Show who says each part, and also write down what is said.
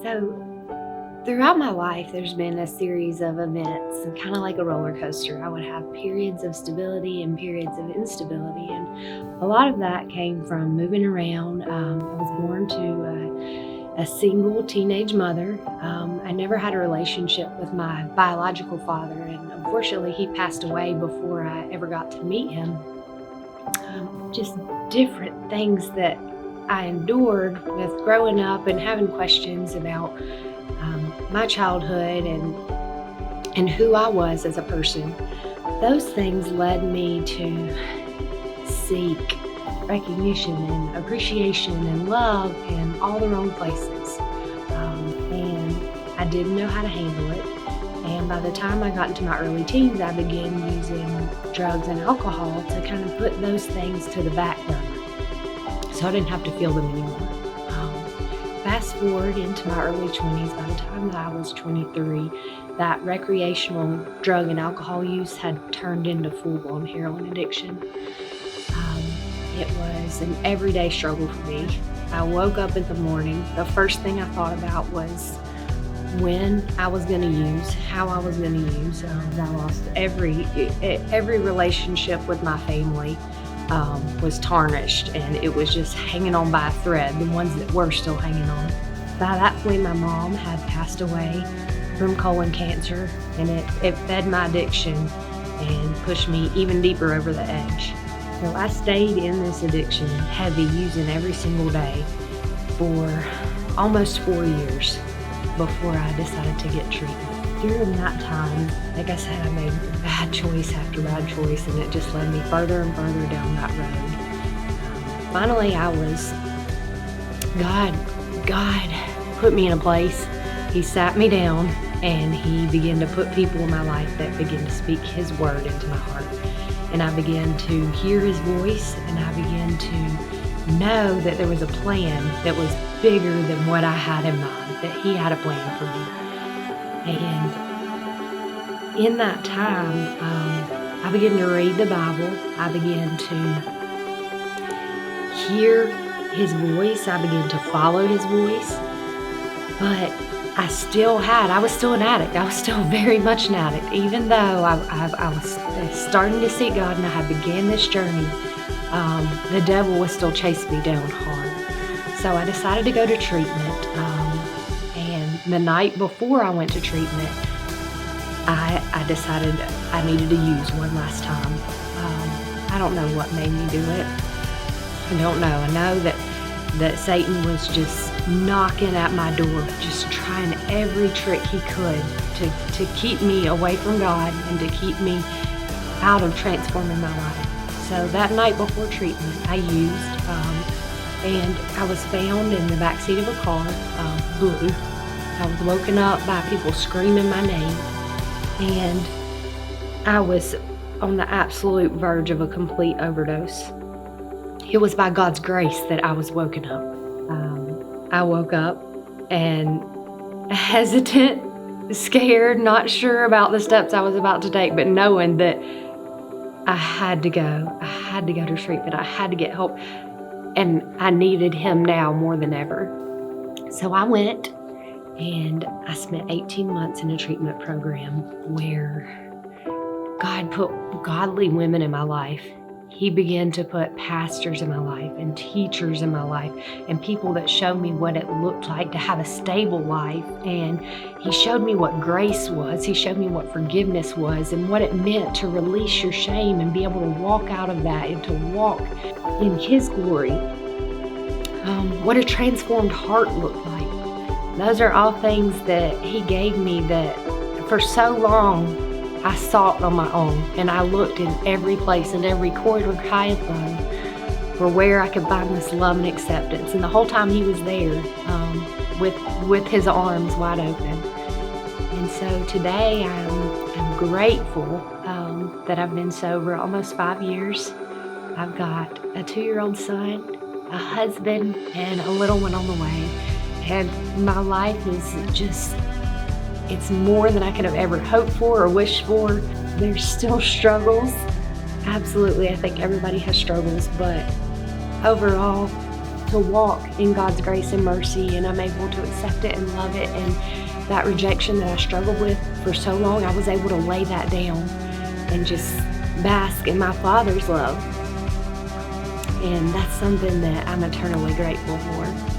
Speaker 1: So, throughout my life, there's been a series of events, and kind of like a roller coaster. I would have periods of stability and periods of instability, and a lot of that came from moving around. I was born to a single teenage mother. I never had a relationship with my biological father, and unfortunately, he passed away before I ever got to meet him. Just different things that I endured with growing up and having questions about my childhood and who I was as a person. Those things led me to seek recognition and appreciation and love in all the wrong places. And I didn't know how to handle it. And by the time I got into my early teens, I began using drugs and alcohol to kind of put those things to the back burner, so I didn't have to feel them anymore. Fast forward into my early 20s, by the time that I was 23, that recreational drug and alcohol use had turned into full-blown heroin addiction. It was an everyday struggle for me. I woke up in the morning, the first thing I thought about was when I was going to use, how I was going to use. I lost every relationship with my family. Was tarnished, and it was just hanging on by a thread, the ones that were still hanging on. By that point, my mom had passed away from colon cancer, and it fed my addiction and pushed me even deeper over the edge. So I stayed in this addiction heavy, using every single day for almost 4 years before I decided to get treatment. During that time, like I said, I made bad choice after bad choice, and it just led me further and further down that road. Finally, God put me in a place. He sat me down, and He began to put people in my life that began to speak His word into my heart. And I began to hear His voice, and I began to know that there was a plan that was bigger than what I had in mind, that He had a plan for me. And in that time, I began to read the Bible. I began to hear His voice. I began to follow His voice. But I was still an addict. I was still very much an addict. Even though I was starting to seek God and I had began this journey, the devil was still chasing me down hard. So I decided to go to treatment. The night before I went to treatment, I decided I needed to use one last time. I don't know what made me do it. I don't know. I know that Satan was just knocking at my door, just trying every trick he could to keep me away from God and to keep me out of transforming my life. So that night before treatment, I used, and I was found in the backseat of a car, blue. I was woken up by people screaming my name, and I was on the absolute verge of a complete overdose. It was by God's grace that I was woken up. I woke up and hesitant, scared, not sure about the steps I was about to take, but knowing that I had to go. I had to go to treatment. I had to get help, and I needed Him now more than ever. So I went. And I spent 18 months in a treatment program where God put godly women in my life. He began to put pastors in my life and teachers in my life and people that showed me what it looked like to have a stable life. And He showed me what grace was. He showed me what forgiveness was and what it meant to release your shame and be able to walk out of that and to walk in His glory. What a transformed heart looked like. Those are all things that He gave me that for so long I sought on my own. And I looked in every place, in every corridor, high and low, for where I could find this love and acceptance. And the whole time He was there with His arms wide open. And so today I'm grateful that I've been sober almost 5 years. I've got a 2-year-old son, a husband, and a little one on the way. And my life is it's more than I could have ever hoped for or wished for. There's still struggles. Absolutely, I think everybody has struggles, but overall, to walk in God's grace and mercy, and I'm able to accept it and love it. And that rejection that I struggled with for so long, I was able to lay that down and just bask in my Father's love. And that's something that I'm eternally grateful for.